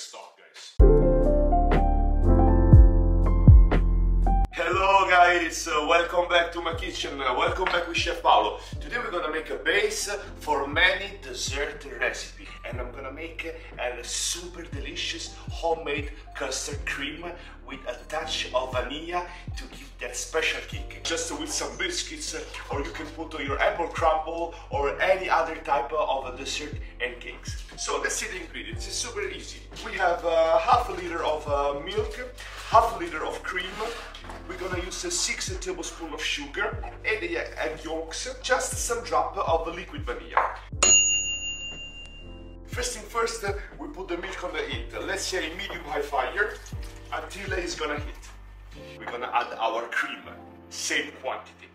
Let's start, guys. Hello guys, welcome back to my kitchen, welcome back with Chef Paolo. Today we're gonna make a base for many dessert recipe, and I'm gonna make a super delicious homemade custard cream with a touch of vanilla to give that special kick. Just with some biscuits, or you can put your apple crumble or any other type of dessert and cakes. So let's see the ingredients. It's super easy. We have half a liter of milk, half a liter of cream. We're gonna use 6 tablespoons of sugar, 8 egg yolks, just some drop of liquid vanilla. First thing first, we put the milk on the heat. Let's say medium-high fire until it's gonna heat. We're gonna add our cream, same quantity.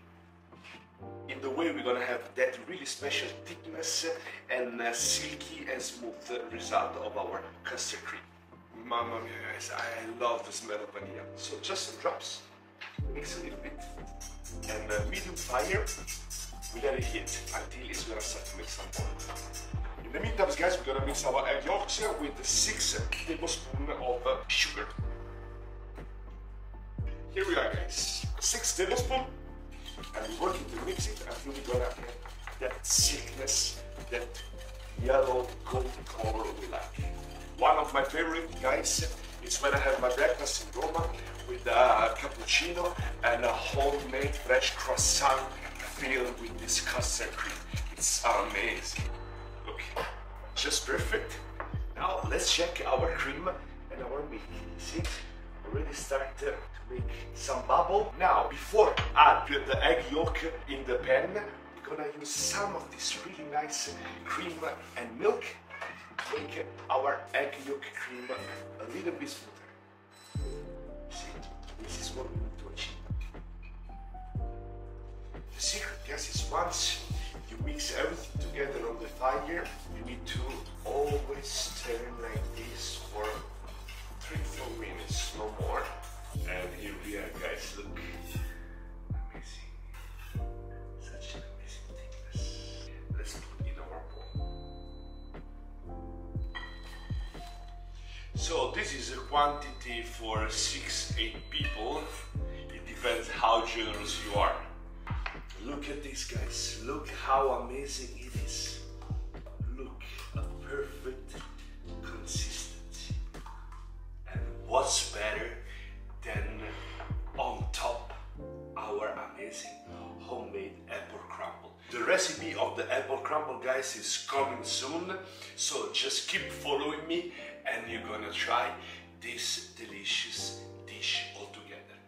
In the way we're gonna have that really special thickness and silky and smooth result of our custard cream. Mamma mia guys, I love the smell of vanilla. So just some drops, mix a little bit, and medium fire, we let it heat until it's gonna start to make some oil. In the meantime guys, we're gonna mix our egg yolks with 6 tablespoons of sugar. Here we are guys, 6 tablespoons, and we're working to mix it until we're gonna get that thickness, that yellow golden color we like. One of my favorite guys is when I have my breakfast in Roma with a cappuccino and a homemade fresh croissant filled with this custard cream. It's amazing. Look, just perfect. Now let's check our cream and our milk. See, already start to make some bubble. Now, before I add the egg yolk in the pan, we're gonna use some of this really nice cream and milk. Make our egg yolk cream a little bit smoother. See, this is what we need to achieve. The secret, guys, is once you mix everything together on the fire, you need to always turn like this for 3-4 minutes, no more. And here we are, guys, look. Amazing. Such an amazing thickness. Let's put it in our bowl. So this is a quantity for 6-8 people. It depends how generous you are. Look at this guys, look how amazing it is. Look, a perfect consistency. And what's better than on top our amazing homemade apple crumble. The recipe of the apple crumble guys is coming soon, so just keep following me and you're gonna try this delicious dish all together.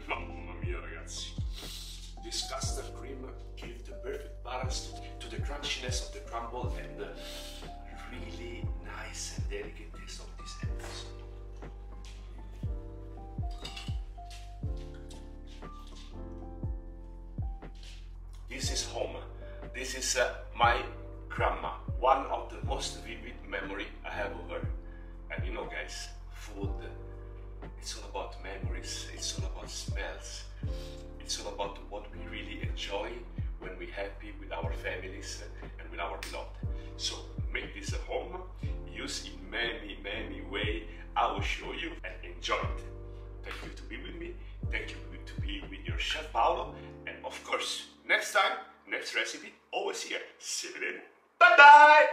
Mamma mia ragazzi, this custard cream gives the perfect balance to the crunchiness of the crumble and the really nice and delicate taste of these apples. This is home. This is my grandma. One of the most vivid memory I have of her. And you know guys, food, it's all about memories, it's all about smells. It's all about what we really enjoy when we're happy with our families and with our beloved. So make this at home, use in many ways. I will show you and enjoy it. Thank you to be with me, thank you to be with your Chef Paolo, and of course, next time, next recipe, always here. See you then. Bye bye!